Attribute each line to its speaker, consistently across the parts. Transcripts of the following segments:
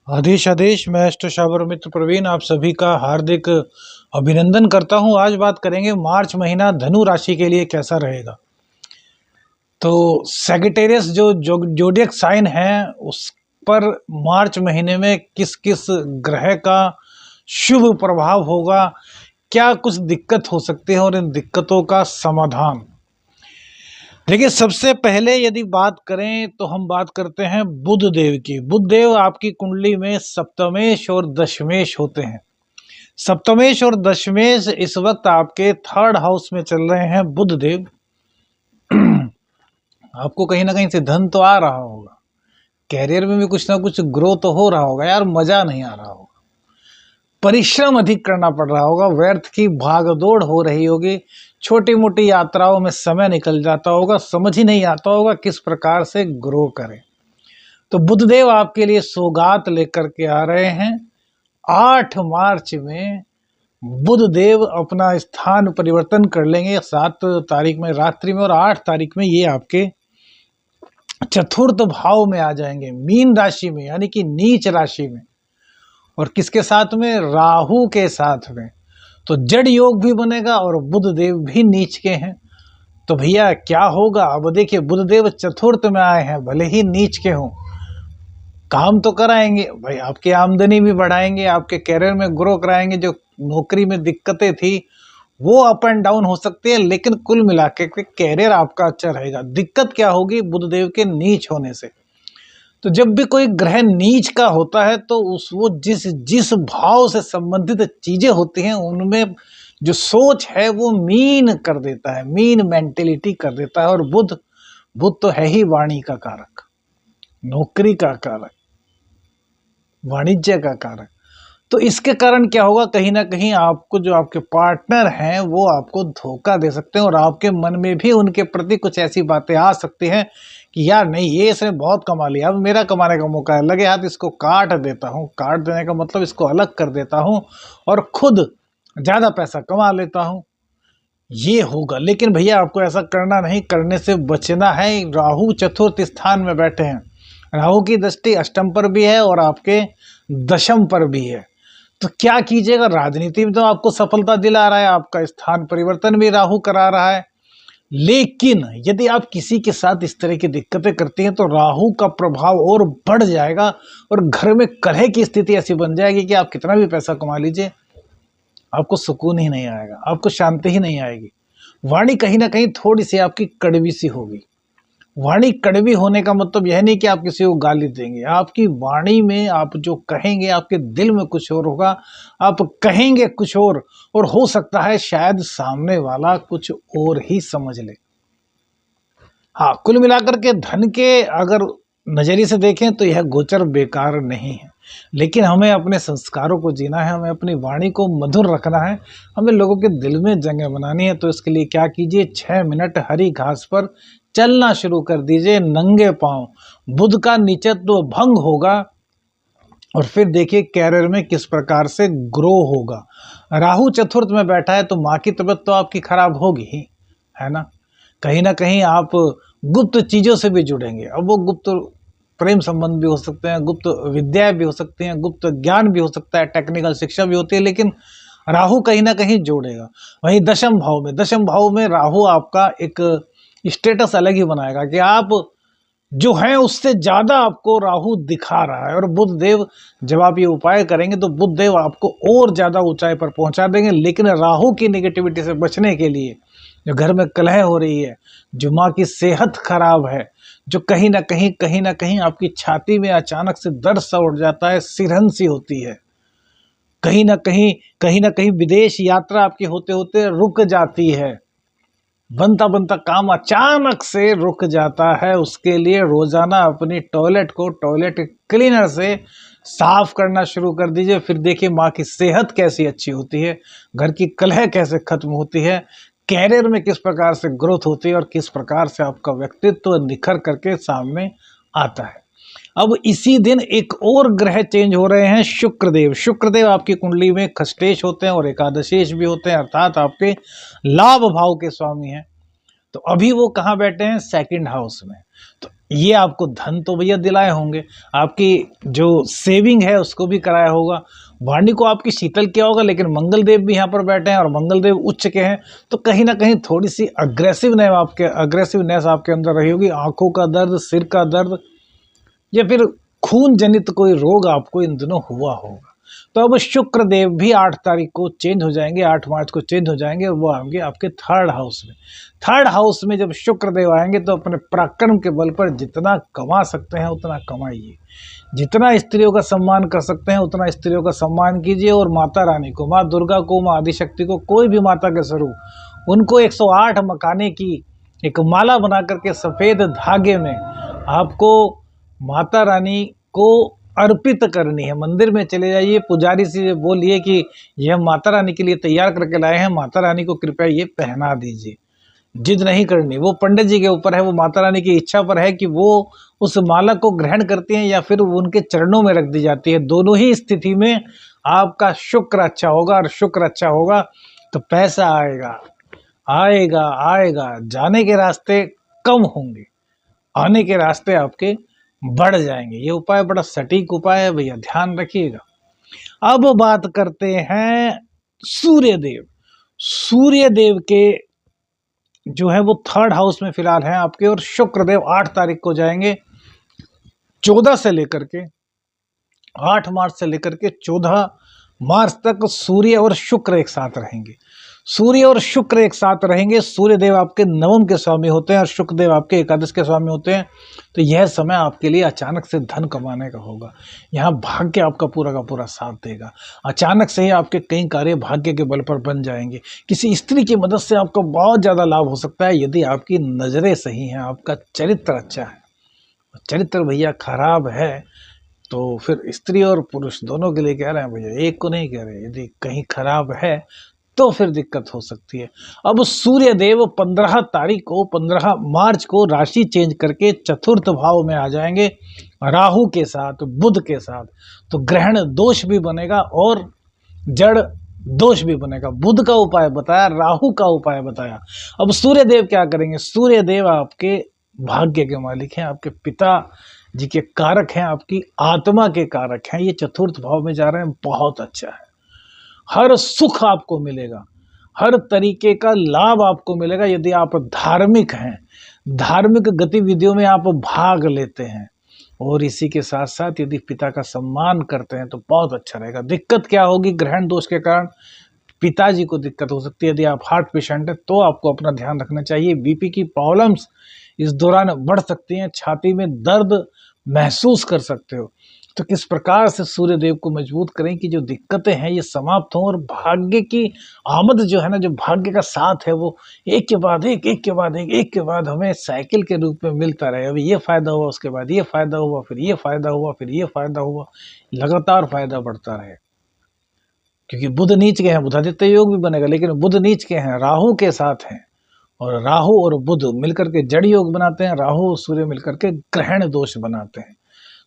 Speaker 1: आदेश आदेश। मैं अष्टसावर मित्र प्रवीण आप सभी का हार्दिक अभिनंदन करता हूं। आज बात करेंगे मार्च महीना धनु राशि के लिए कैसा रहेगा। तो सैगिटेरियस जो जोडियक साइन है उस पर मार्च महीने में किस किस ग्रह का शुभ प्रभाव होगा, क्या कुछ दिक्कत हो सकती है और इन दिक्कतों का समाधान। देखिए, सबसे पहले यदि बात करें तो हम बात करते हैं बुध देव की। बुध देव आपकी कुंडली में सप्तमेश और दशमेश होते हैं। सप्तमेश और दशमेश इस वक्त आपके थर्ड हाउस में चल रहे हैं बुध देव। आपको कहीं ना कहीं से धन तो आ रहा होगा, कैरियर में भी कुछ ना कुछ ग्रो तो हो रहा होगा, यार मजा नहीं आ रहा होगा, परिश्रम अधिक करना पड़ रहा होगा, व्यर्थ की भागदौड़ हो रही होगी, छोटी मोटी यात्राओं में समय निकल जाता होगा, समझ ही नहीं आता होगा किस प्रकार से ग्रो करें। तो बुधदेव आपके लिए सौगात लेकर के आ रहे हैं। 8 मार्च में बुधदेव अपना स्थान परिवर्तन कर लेंगे, 7 तारीख में रात्रि में, और 8 तारीख में ये आपके चतुर्थ भाव में आ जाएंगे, मीन राशि में, यानी कि नीच राशि में। और किसके साथ में? राहु के साथ में। तो जड़ योग भी बनेगा और बुधदेव भी नीच के हैं। तो भैया क्या होगा? अब देखिए, बुधदेव चतुर्थ में आए हैं, भले ही नीच के हों, काम तो कराएंगे भाई, आपकी आमदनी भी बढ़ाएंगे, आपके कैरियर में ग्रो कराएंगे। जो नौकरी में दिक्कतें थी वो अप एंड डाउन हो सकती है, लेकिन कुल मिला के कैरियर आपका अच्छा रहेगा। दिक्कत क्या होगी? बुधदेव के नीच होने से। तो जब भी कोई ग्रह नीच का होता है तो वो जिस भाव से संबंधित चीजें होती हैं उनमें जो सोच है वो मीन कर देता है, मीन मेंटेलिटी कर देता है। और बुध तो है ही वाणी का कारक, नौकरी का कारक, वाणिज्य का कारक। तो इसके कारण क्या होगा? कहीं ना कहीं आपको, जो आपके पार्टनर हैं, वो आपको धोखा दे सकते हैं और आपके मन में भी उनके प्रति कुछ ऐसी बातें आ सकती हैं कि यार नहीं, ये इसने बहुत कमा लिया, अब मेरा कमाने का मौका है, लगे हाथ इसको काट देता हूँ। काट देने का मतलब इसको अलग कर देता हूँ और खुद ज़्यादा पैसा कमा लेता हूँ, ये होगा। लेकिन भैया आपको ऐसा करना नहीं, करने से बचना है। राहु चतुर्थ स्थान में बैठे हैं, राहु की दृष्टि अष्टम पर भी है और आपके दशम पर भी है। तो क्या कीजिएगा? राजनीति में तो आपको सफलता दिला रहा है, आपका स्थान परिवर्तन भी राहु करा रहा है, लेकिन यदि आप किसी के साथ इस तरह की दिक्कतें करती हैं तो राहु का प्रभाव और बढ़ जाएगा और घर में कलह की स्थिति ऐसी बन जाएगी कि आप कितना भी पैसा कमा लीजिए, आपको सुकून ही नहीं आएगा, आपको शांति ही नहीं आएगी। वाणी कहीं ना कहीं थोड़ी सी आपकी कड़वी सी होगी। वाणी कड़वी होने का मतलब यह नहीं कि आप किसी को गाली देंगे, आपकी वाणी में आप जो कहेंगे आपके दिल में कुछ और होगा, आप कहेंगे कुछ और हो सकता है शायद सामने वाला कुछ और ही समझ ले। हाँ, कुल मिलाकर के धन के अगर नजरिए से देखें तो यह गोचर बेकार नहीं है, लेकिन हमें अपने संस्कारों को जीना है, हमें अपनी वाणी को मधुर रखना है, हमें लोगों के दिल में जगह बनानी है। तो इसके लिए क्या कीजिए, 6 मिनट हरी घास पर चलना शुरू कर दीजिए नंगे पांव। बुध का नीचत्व भंग होगा और फिर देखिए कैरियर में किस प्रकार से ग्रो होगा। राहु चतुर्थ में बैठा है तो माँ की तबीयत तो आपकी खराब होगी ही, है ना कहीं आप गुप्त चीजों से भी जुड़ेंगे। अब वो गुप्त प्रेम संबंध भी हो सकते हैं, गुप्त विद्या भी हो सकती हैं, गुप्त ज्ञान भी हो सकता है, टेक्निकल शिक्षा भी होती है, लेकिन राहु कहीं ना कहीं जोड़ेगा। वहीं दशम भाव में राहु आपका एक स्टेटस अलग ही बनाएगा कि आप जो हैं उससे ज्यादा आपको राहु दिखा रहा है। और बुध देव, जब आप ये उपाय करेंगे तो बुध देव आपको और ज्यादा ऊंचाई पर पहुंचा देंगे। लेकिन राहु की नेगेटिविटी से बचने के लिए, जो घर में कलह हो रही है, जो माँ की सेहत खराब है, जो कहीं ना कहीं आपकी छाती में अचानक से दर्द सा उठ जाता है, सिरहन सी होती है, कहीं ना कहीं विदेश यात्रा आपकी होते होते रुक जाती है, बनता काम अचानक से रुक जाता है, उसके लिए रोजाना अपनी टॉयलेट को टॉयलेट क्लीनर से साफ करना शुरू कर दीजिए। फिर देखिए माँ की सेहत कैसी अच्छी होती है, घर की कलह कैसे खत्म होती है, कैरियर में किस प्रकार से ग्रोथ होती है और किस प्रकार से आपका व्यक्तित्व निखर करके सामने आता है। अब इसी दिन एक और ग्रह चेंज हो रहे हैं, शुक्रदेव आपकी कुंडली में खष्टेश होते हैं और एकादशेश भी होते हैं, अर्थात आपके लाभ भाव के स्वामी हैं। तो अभी वो कहाँ बैठे हैं? सेकंड हाउस में। तो ये आपको धन तो भैया दिलाए होंगे, आपकी जो सेविंग है उसको भी कराया होगा। वाणी को आपकी शीतल किया होगा, लेकिन मंगल देव भी यहाँ पर बैठे हैं और मंगल देव उच्च के हैं, तो कहीं ना कहीं थोड़ी सी अग्रेसिवनेस आपके अंदर रही होगी। आंखों का दर्द, सिर का दर्द, या फिर खून जनित कोई रोग आपको इन दिनों हुआ होगा। तो अब शुक्र देव भी 8 तारीख को चेंज हो जाएंगे, 8 मार्च को चेंज हो जाएंगे, और वो आएंगे आपके थर्ड हाउस में। थर्ड हाउस में जब शुक्र देव आएंगे तो अपने पराक्रम के बल पर जितना कमा सकते हैं उतना कमाइए, जितना स्त्रियों का सम्मान कर सकते हैं उतना स्त्रियों का सम्मान कीजिए। और माता रानी को, माँ दुर्गा को, माँ आदिशक्ति को, कोई भी माता के स्वरूप, उनको 108 मकाने की एक माला बना करके सफ़ेद धागे में आपको माता रानी को अर्पित करनी है। मंदिर में चले जाइए, पुजारी से बोलिए कि यह माता रानी के लिए तैयार करके लाए हैं, माता रानी को कृपया ये पहना दीजिए। जिद नहीं करनी, वो पंडित जी के ऊपर है, वो माता रानी की इच्छा पर है कि वो उस माला को ग्रहण करती हैं या फिर उनके चरणों में रख दी जाती है। दोनों ही स्थिति में आपका शुक्र अच्छा होगा, और शुक्र अच्छा होगा तो पैसा आएगा आएगा आएगा। जाने के रास्ते कम होंगे, आने के रास्ते आपके बढ़ जाएंगे। ये उपाय बड़ा सटीक उपाय है भैया, ध्यान रखिएगा। अब बात करते हैं सूर्य देव। सूर्य देव के जो है वो थर्ड हाउस में फिलहाल हैं आपके, और शुक्र देव 8 तारीख को जाएंगे। 14 से लेकर के 8 मार्च से लेकर के 14 मार्च तक सूर्य और शुक्र एक साथ रहेंगे। सूर्य और शुक्र एक साथ रहेंगे। सूर्य देव आपके नवम के स्वामी होते हैं और शुक्र देव आपके एकादश के स्वामी होते हैं। तो यह समय आपके लिए अचानक से धन कमाने का होगा। यहाँ भाग्य आपका पूरा का पूरा साथ देगा। अचानक से ही आपके कई कार्य भाग्य के बल पर बन जाएंगे। किसी स्त्री की मदद से आपको बहुत ज़्यादा लाभ हो सकता है, यदि आपकी नज़रें सही हैं, आपका चरित्र अच्छा है। चरित्र भैया खराब है तो फिर स्त्री और पुरुष दोनों के लिए कह रहे हैं भैया, एक को नहीं कह रहे। यदि कहीं खराब है तो फिर दिक्कत हो सकती है। अब सूर्य देव 15 तारीख को, 15 मार्च को राशि चेंज करके चतुर्थ भाव में आ जाएंगे राहु के साथ, बुध के साथ। तो ग्रहण दोष भी बनेगा और जड़ दोष भी बनेगा। बुध का उपाय बताया, राहु का उपाय बताया। अब सूर्य देव क्या करेंगे? सूर्य देव आपके भाग्य के मालिक हैं, आपके पिता जी के कारक हैं, आपकी आत्मा के कारक हैं। ये चतुर्थ भाव में जा रहे हैं, बहुत अच्छा है। हर सुख आपको मिलेगा, हर तरीके का लाभ आपको मिलेगा यदि आप धार्मिक हैं, धार्मिक गतिविधियों में आप भाग लेते हैं, और इसी के साथ साथ यदि पिता का सम्मान करते हैं तो बहुत अच्छा रहेगा। दिक्कत क्या होगी? ग्रहण दोष के कारण पिताजी को दिक्कत हो सकती है। यदि आप हार्ट पेशेंट हैं तो आपको अपना ध्यान रखना चाहिए। बीपी की प्रॉब्लम्स इस दौरान बढ़ सकती हैं, छाती में दर्द महसूस कर सकते हो। तो किस प्रकार से सूर्य देव को मजबूत करें कि जो दिक्कतें हैं ये समाप्त हों, और भाग्य की आमद जो है ना, जो भाग्य का साथ है, वो एक के बाद एक, एक के बाद एक के बाद हमें साइकिल के रूप में मिलता रहे। अभी ये फ़ायदा हुआ, उसके बाद ये फ़ायदा हुआ, फिर ये फ़ायदा हुआ, फिर ये फ़ायदा हुआ, लगातार फ़ायदा बढ़ता रहे। क्योंकि बुध नीच के हैं, बुधादित्य योग भी बनेगा, लेकिन बुध नीच के हैं, राहु के साथ हैं, और राहु और बुध मिलकर के जड़ योग बनाते हैं, राहु और सूर्य मिलकर के ग्रहण दोष बनाते हैं।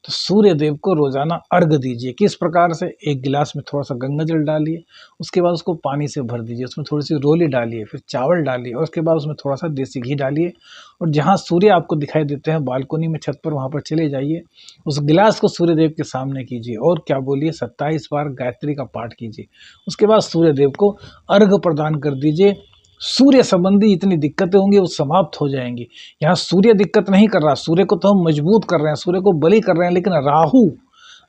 Speaker 1: तो सूर्य देव को रोजाना अर्घ दीजिए। किस प्रकार से? एक गिलास में थोड़ा सा गंगा जल डालिए, उसके बाद उसको पानी से भर दीजिए, उसमें थोड़ी सी रोली डालिए, फिर चावल डालिए, और उसके बाद उसमें थोड़ा सा देसी घी डालिए, और जहाँ सूर्य आपको दिखाई देते हैं बालकोनी में, छत पर, वहाँ पर चले जाइए। उस गिलास को सूर्य देव के सामने कीजिए और क्या बोलिए, 27 बार गायत्री का पाठ कीजिए। उसके बाद सूर्य देव को अर्घ प्रदान कर दीजिए। सूर्य संबंधी इतनी दिक्कतें होंगी वो समाप्त हो जाएंगी। यहाँ सूर्य दिक्कत नहीं कर रहा, सूर्य को तो हम मजबूत कर रहे हैं, सूर्य को बलि कर रहे हैं, लेकिन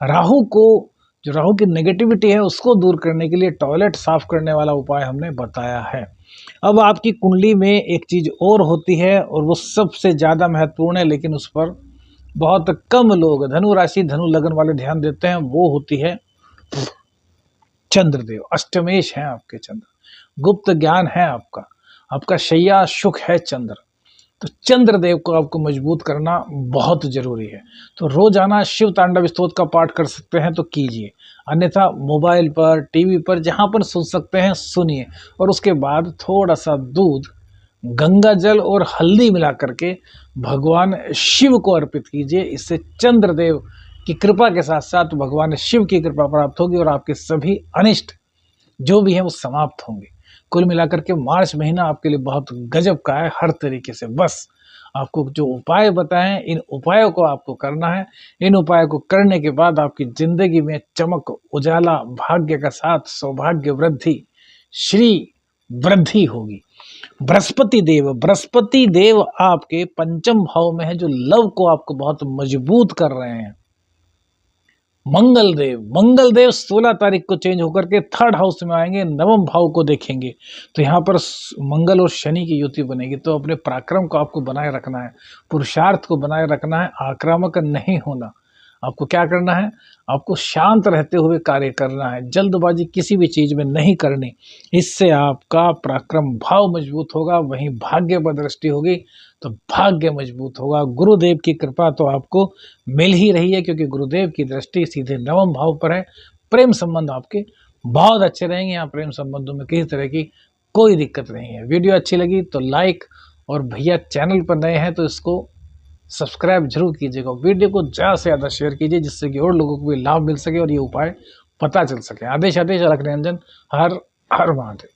Speaker 1: राहु को, जो राहु की नेगेटिविटी है उसको दूर करने के लिए टॉयलेट साफ करने वाला उपाय हमने बताया है। अब आपकी कुंडली में एक चीज और होती है, और वो सबसे ज्यादा महत्वपूर्ण है, लेकिन उस पर बहुत कम लोग, धनु राशि धनु लगन वाले ध्यान देते हैं। वो होती है चंद्रदेव। अष्टमेश हैं आपके चंद्र, गुप्त ज्ञान है आपका, आपका शैया सुख है चंद्र। तो चंद्रदेव को आपको मजबूत करना बहुत जरूरी है। तो रोजाना शिव तांडव स्तोत्र का पाठ कर सकते हैं तो कीजिए, अन्यथा मोबाइल पर, टीवी पर, जहां पर सुन सकते हैं सुनिए, और उसके बाद थोड़ा सा दूध, गंगा जल और हल्दी मिला करके भगवान शिव को अर्पित कीजिए। इससे चंद्रदेव की कृपा के साथ साथ भगवान शिव की कृपा प्राप्त होगी, और आपके सभी अनिष्ट जो भी हैं वो समाप्त होंगे। कुल मिलाकर के मार्च महीना आपके लिए बहुत गजब का है हर तरीके से। बस आपको जो उपाय बताए हैं इन उपायों को आपको करना है। इन उपायों को करने के बाद आपकी जिंदगी में चमक, उजाला, भाग्य का साथ, सौभाग्य वृद्धि, श्री वृद्धि होगी। बृहस्पति देव आपके पंचम भाव में है, जो लव को आपको बहुत मजबूत कर रहे हैं। मंगल देव 16 तारीख को चेंज होकर के 3rd हाउस में आएंगे, नवम भाव को देखेंगे। तो यहाँ पर मंगल और शनि की युति बनेगी। तो अपने पराक्रम को आपको बनाए रखना है, पुरुषार्थ को बनाए रखना है, आक्रामक नहीं होना। आपको क्या करना है, आपको शांत रहते हुए कार्य करना है, जल्दबाजी किसी भी चीज में नहीं करनी। इससे आपका पराक्रम भाव मजबूत होगा, वहीं भाग्य पर दृष्टि होगी तो भाग्य मजबूत होगा। गुरुदेव की कृपा तो आपको मिल ही रही है, क्योंकि गुरुदेव की दृष्टि सीधे नवम भाव पर है। प्रेम संबंध आपके बहुत अच्छे रहेंगे। यहाँ प्रेम संबंधों में किसी तरह की कोई दिक्कत नहीं है। वीडियो अच्छी लगी तो लाइक, और भैया चैनल पर नए हैं तो इसको सब्सक्राइब जरूर कीजिएगा। वीडियो को ज़्यादा से ज़्यादा शेयर कीजिए, जिससे कि और लोगों को भी लाभ मिल सके और ये उपाय पता चल सके। आदेश अलख निरंजन। हर हर महादेव।